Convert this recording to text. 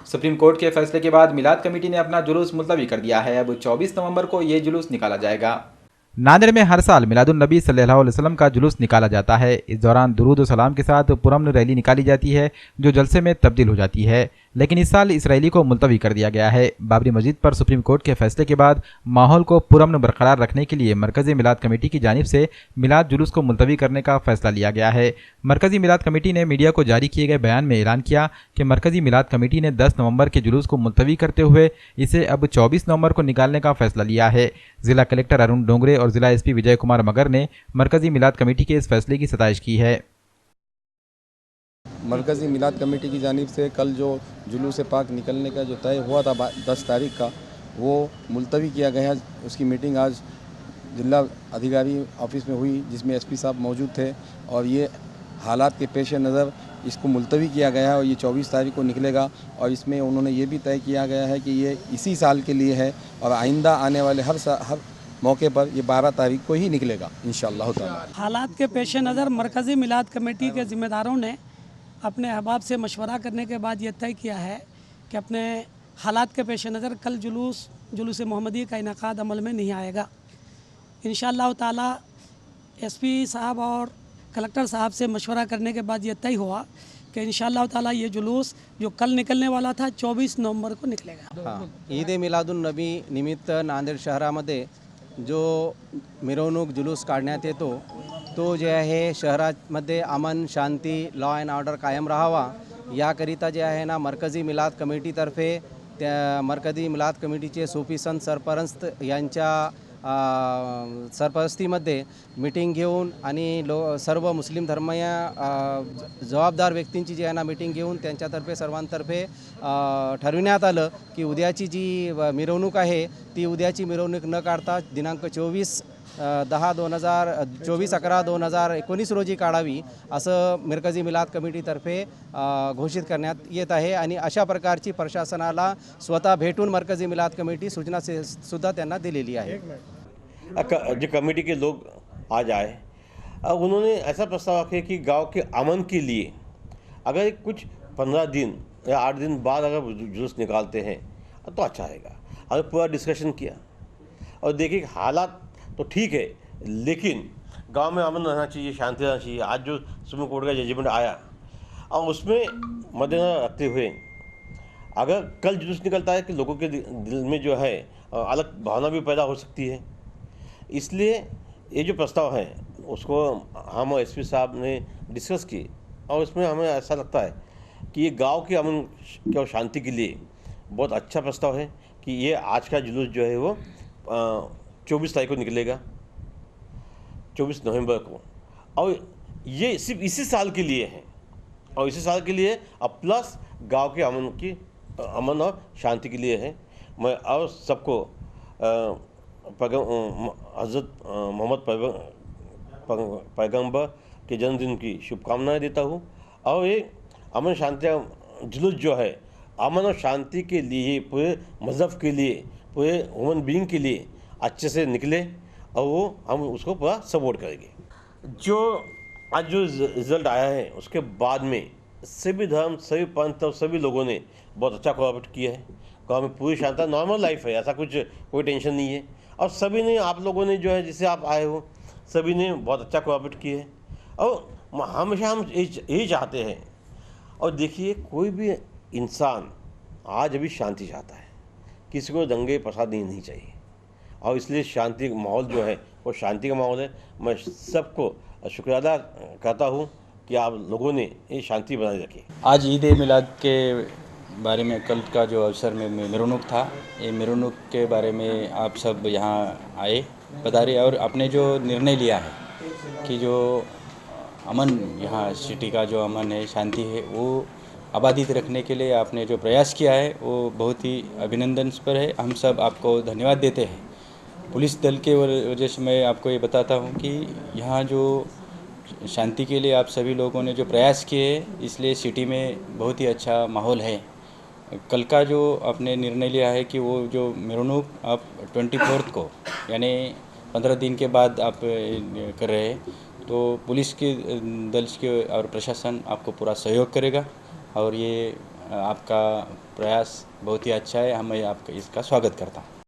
Supreme court के फैसले के बाद मिलाद कमेटी ने अपना जुलूस मुलतवी कर दिया है। अब 24 नवंबर को ये जुलूस निकाला जाएगा। नांदेड़ में हर साल मिलादुन नबी सल्लल्लाहु अलैहि वसल्लम का जुलूस निकाला जाता है। इस दौरान दुरूद और सलाम के साथ पुरअमन रैली निकाली जाती है जो जलसे में तब्दील हो जाती है, लेकिन इस साल इस रैली को मुलतवी कर दिया गया है। बाबरी मस्जिद पर सुप्रीम कोर्ट के फैसले के बाद माहौल को पुरअमन बरकरार रखने के लिए मरकजी मिलाद कमेटी की जानिब से मिलाद जुलूस को मुलतवी करने का फैसला लिया गया है। मरकजी मिलाद कमेटी ने मीडिया को जारी किए गए बयान में ऐलान किया कि मरकजी मिलाद कमेटी ने 10 नवंबर के जुलूस को मुलतवी करते हुए इसे अब 24 नवंबर को निकालने का फैसला लिया है। जिला कलेक्टर अरुण डोंगरे और जिला एसपी विजय कुमार मगर ने मरकजी मिलाद कमेटी के इस फैसले की सताइश की है। मरकज़ी मिलाद कमेटी की जानिब से कल जो जुलूस पाक निकलने का जो तय हुआ था 10 तारीख का, वो मुलतवी किया गया। उसकी मीटिंग आज जिला अधिकारी ऑफिस में हुई जिसमें एसपी साहब मौजूद थे और ये हालात के पेश नज़र इसको मुलतवी किया गया है और ये 24 तारीख को निकलेगा। और इसमें उन्होंने ये भी तय किया गया है कि ये इसी साल के लिए है और आइंदा आने वाले हर मौके पर ये 12 तारीख को ही निकलेगा इंशाअल्लाह ताला। हालात के पेश नज़र मरकज़ी मिलाद कमेटी के ज़िम्मेदारों ने अपने अहबाब से मशवरा करने के बाद ये तय किया है कि अपने हालात के पेश नज़र कल जुलूस मोहम्मदी का इनेकाद अमल में नहीं आएगा। इंशाअल्लाह ताला एसपी साहब और कलेक्टर साहब से मशवरा करने के बाद ये तय हुआ कि इंशाअल्लाह ताला ये जुलूस जो कल निकलने वाला था 24 नवंबर को निकलेगा। ईद मिलादुन नबी निमित्त नांदेड शहरामध्ये जो मिरवणूक जुलूस काढण्यात येतो तो जे आहे शहरामध्ये अमन शांती लॉ अँड ऑर्डर कायम राहावा याकरिता जे आहे ना मरकजी मिलाद कमिटीतर्फे त्या मरकजी मिलाद कमिटीचे सूफी संत सरपरस्त यांच्या सरपरस्तीमध्ये मीटिंग घेऊन आणि सर्व मुस्लिम धर्मीय जबाबदार व्यक्तींची जी आहे ना मीटिंग घेऊन त्यांच्यातर्फे सर्वांतर्फे ठरविण्यात आलं की उद्याची जी मिरवणूक आहे ती उद्याची मिरवणूक न काढता दिनांक 24/11/2019 रोजी काढावी असं मरकजी मिलाद कमिटीतर्फे घोषित करण्यात येत आहे आणि अशा प्रकारची प्रशासनाला स्वतः भेटून मरकजी मिलाद कमिटी सूचना सुद्धा त्यांना दिलेली आहे। जो कमेटी के लोग आज आए, उन्होंने ऐसा प्रस्ताव रखे कि गांव के अमन के लिए अगर कुछ 15 दिन या 8 दिन बाद अगर जुलूस निकालते हैं तो अच्छा रहेगा। और पूरा डिस्कशन किया और देखिए हालात तो ठीक है लेकिन गांव में अमन रहना चाहिए, शांति रहना चाहिए। आज जो सुप्रीम कोर्ट का जजमेंट आया और उसमें मद्देनजर रखते हुए अगर कल जुलूस निकलता है कि लोगों के दिल में जो है अलग भावना भी पैदा हो सकती है, इसलिए ये जो प्रस्ताव है उसको हम एसपी साहब ने डिस्कस की और उसमें हमें ऐसा लगता है कि ये गांव के अमन और शांति के लिए बहुत अच्छा प्रस्ताव है कि ये आज का जुलूस जो है वो 24 तारीख को निकलेगा, 24 नवंबर को। और ये सिर्फ इसी साल के लिए है और इसी साल के लिए अब प्लस गांव के अमन और शांति के लिए है। मैं और सबको हज़रत मोहम्मद पैगंबर के जन्मदिन की शुभकामनाएं देता हूँ। और ये अमन शांति जुलूस जो है अमन और शांति के लिए, पूरे मज़हब के लिए, पूरे ह्यूमन बीइंग के लिए अच्छे से निकले और वो हम उसको पूरा सपोर्ट करेंगे। जो आज जो रिज़ल्ट आया है उसके बाद में सभी धर्म, सभी पंथ और सभी लोगों ने बहुत अच्छा कोऑपरेट किया है। गाँव में पूरी शांति, नॉर्मल लाइफ है, ऐसा कुछ कोई टेंशन नहीं है। और सभी ने, आप लोगों ने जो है जिससे आप आए हो, सभी ने बहुत अच्छा कोऑपरेट किया है और हमेशा हम यही चाहते हैं। और देखिए कोई भी इंसान आज अभी शांति चाहता है, किसी को दंगे फसाद नहीं चाहिए और इसलिए शांति माहौल जो है वो शांति का माहौल है। मैं सबको शुक्रिया अदा करता हूँ कि आप लोगों ने ये शांति बनाए रखी। आज ईद मिलाद के बारे में कल का जो अवसर में मिरवणूक था, ये मिरवणूक के बारे में आप सब यहाँ आए बता रहे और आपने जो निर्णय लिया है कि जो अमन यहाँ सिटी का जो अमन है, शांति है, वो आबादित रखने के लिए आपने जो प्रयास किया है वो बहुत ही अभिनंदनस्पर है। हम सब आपको धन्यवाद देते हैं। पुलिस दल के वजह से मैं आपको ये बताता हूँ कि यहाँ जो शांति के लिए आप सभी लोगों ने जो प्रयास किए, इसलिए सिटी में बहुत ही अच्छा माहौल है। कल का जो आपने निर्णय लिया है कि वो जो मिरवणूक आप 24 को यानी 15 दिन के बाद आप कर रहे हैं, तो पुलिस के दल के और प्रशासन आपको पूरा सहयोग करेगा और ये आपका प्रयास बहुत ही अच्छा है, मैं आपका इसका स्वागत करता हूँ।